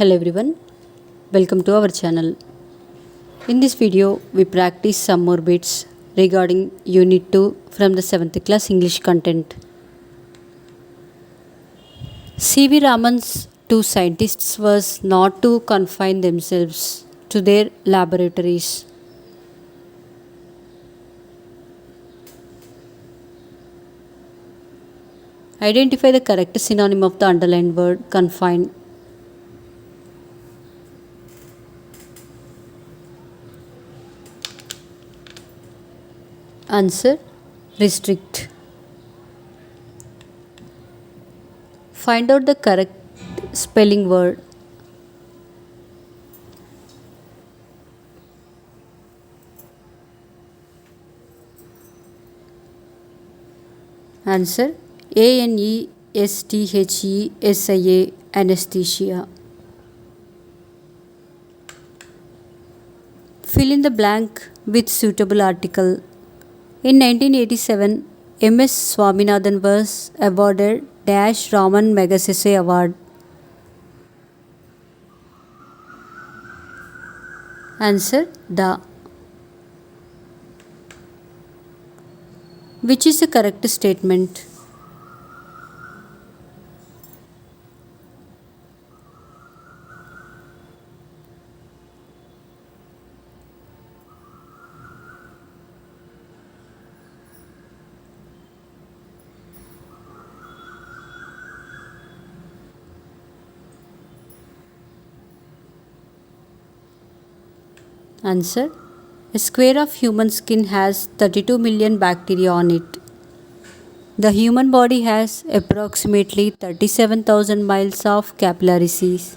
Hello everyone, welcome to our channel. In this video, we practice some more bits regarding Unit 2 from the 7th class English content. C.V. Raman's two scientists was not to confine themselves to their laboratories. Identify the correct synonym of the underlined word confine. Answer: restrict. Find out the correct spelling word. Answer: anesthesia, anesthesia. Fill in the blank with suitable article. In 1987, M.S. Swaminathan was awarded Dash Raman Magsaysay Award. Answer: the. Which is the correct statement? Answer: a square of human skin has 32 million bacteria on it. The human body has approximately 37,000 miles of capillaries.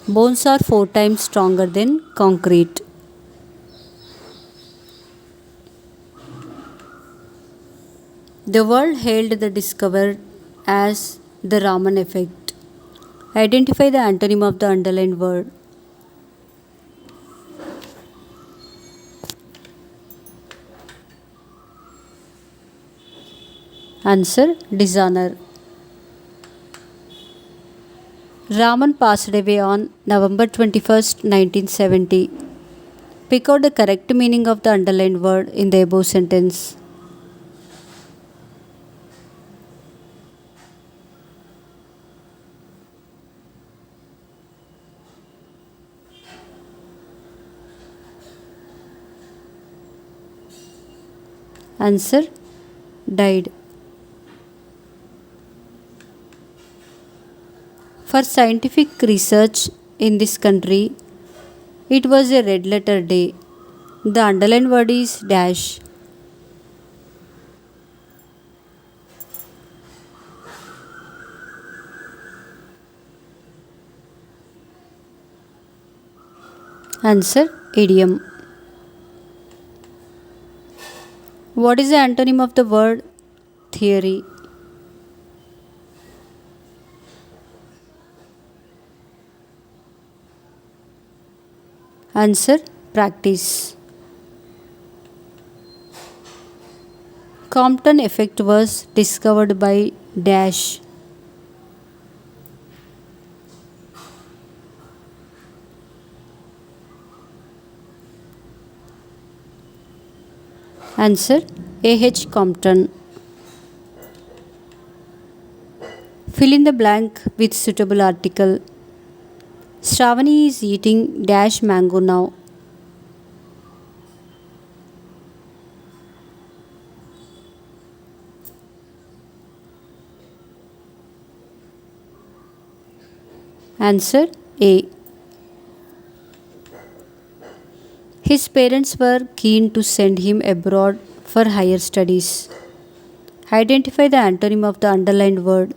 Bones are 4 times stronger than concrete. The world hailed the discovery as the Raman effect. Identify the antonym of the underlined word. Answer: dishonor. Raman passed away on November 21st, 1970. Pick out the correct meaning of the underlined word in the above sentence. Answer: died. For scientific research in this country, it was a red letter day. The underlined word is dash. Answer: idiom. What is the antonym of the word theory? Answer: practice. Compton effect was discovered by dash. Answer: A.H. Compton. Fill in the blank with suitable article. Shravani is eating dash mango now. Answer: A. His parents were keen to send him abroad for higher studies. Identify the antonym of the underlined word.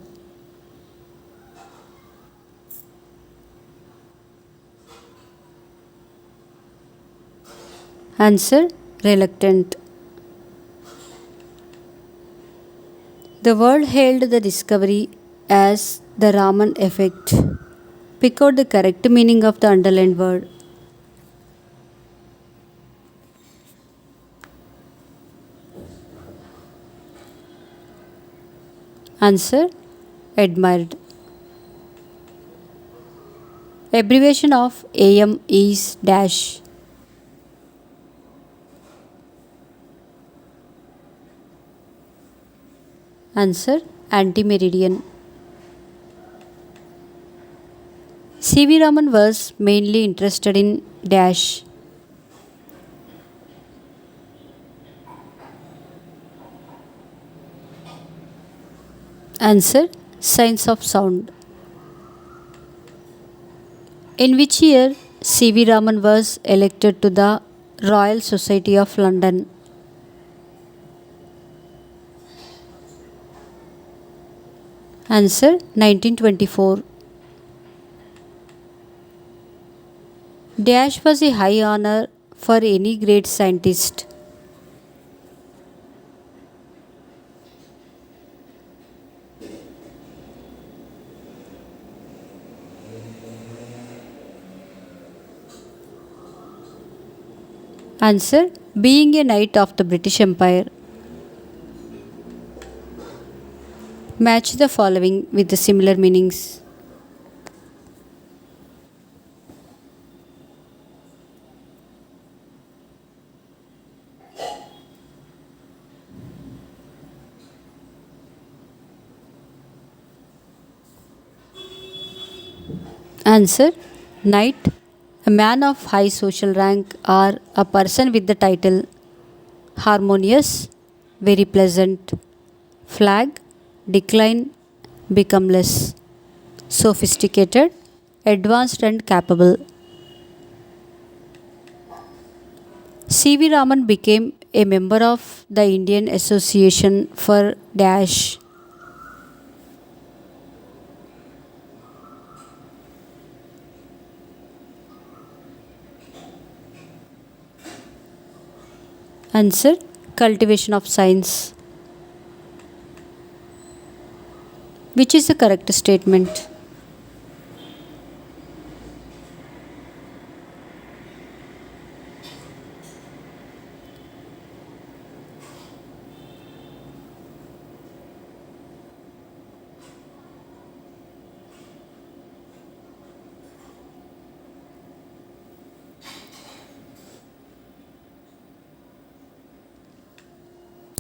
Answer: reluctant. The world hailed the discovery as the Raman effect. Pick out the correct meaning of the underlined word. Answer: admired. Abbreviation of AM is dash. Answer anti-meridian. C.V. Raman was mainly interested in dash. Answer science of sound. In which year C.V. Raman was elected to the Royal Society of London? Answer 1924. Dash was a high honor for any great scientist. Answer being a knight of the British Empire. Match the following with the similar meanings. Answer knight, a man of high social rank or a person with the title harmonious, very pleasant. Flag, decline, become less. Sophisticated, advanced and capable. C.V. Raman became a member of the Indian Association for Dash. Answer cultivation of science. Which is the correct statement?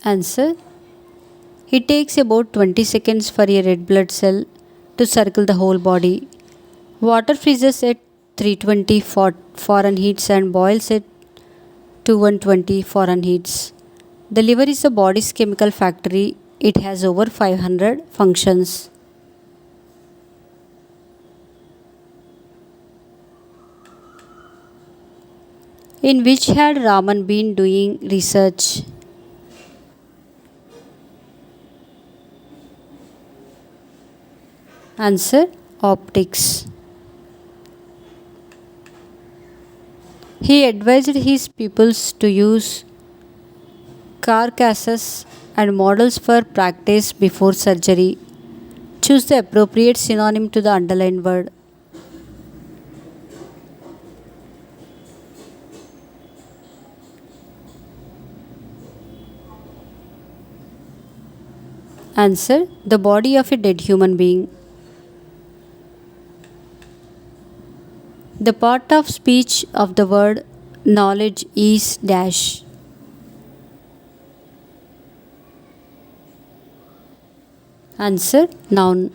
Answer it takes about 20 seconds for a red blood cell to circle the whole body. Water freezes at 320 Fahrenheit and boils at 2120 Fahrenheit. The liver is the body's chemical factory. It has over 500 functions. In which had Raman been doing research? Answer optics. He advised his pupils to use carcasses and models for practice before surgery. Choose the appropriate synonym to the underlined word. Answer the body of a dead human being. The part of speech of the word knowledge is dash. Answer noun.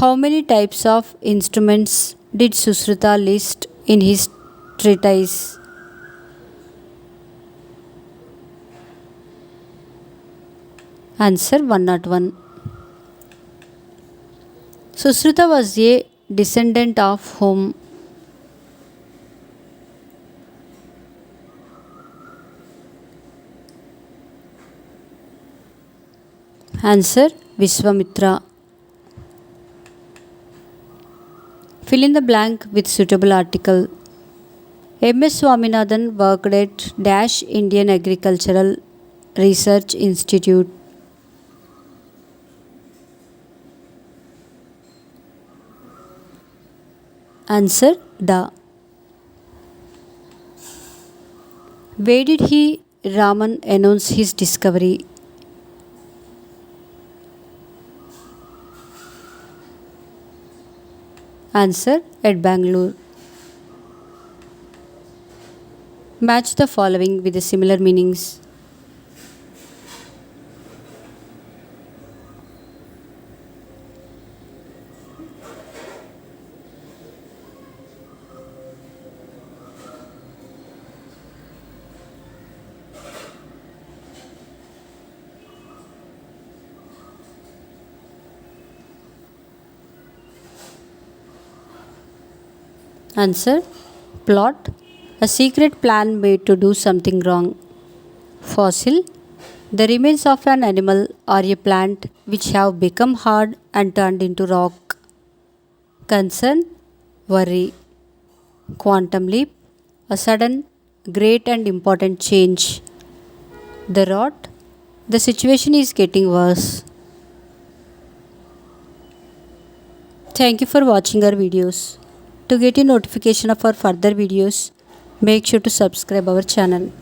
How many types of instruments did Susruta list in his treatise? Answer 101. Susruta was a descendant of whom? Answer Vishwamitra. Fill in the blank with suitable article. M.S. Swaminathan worked at Dash Indian Agricultural Research Institute. Answer the. Where did he Raman announce his discovery? Answer at Bangalore. Match the following with the similar meanings. Answer plot, a secret plan made to do something wrong. Fossil, the remains of an animal or a plant which have become hard and turned into rock. Concern, worry. Quantum leap, a sudden, great and important change. The rot, the situation is getting worse. Thank you for watching our videos. To get a notification of our further videos, make sure to subscribe our channel.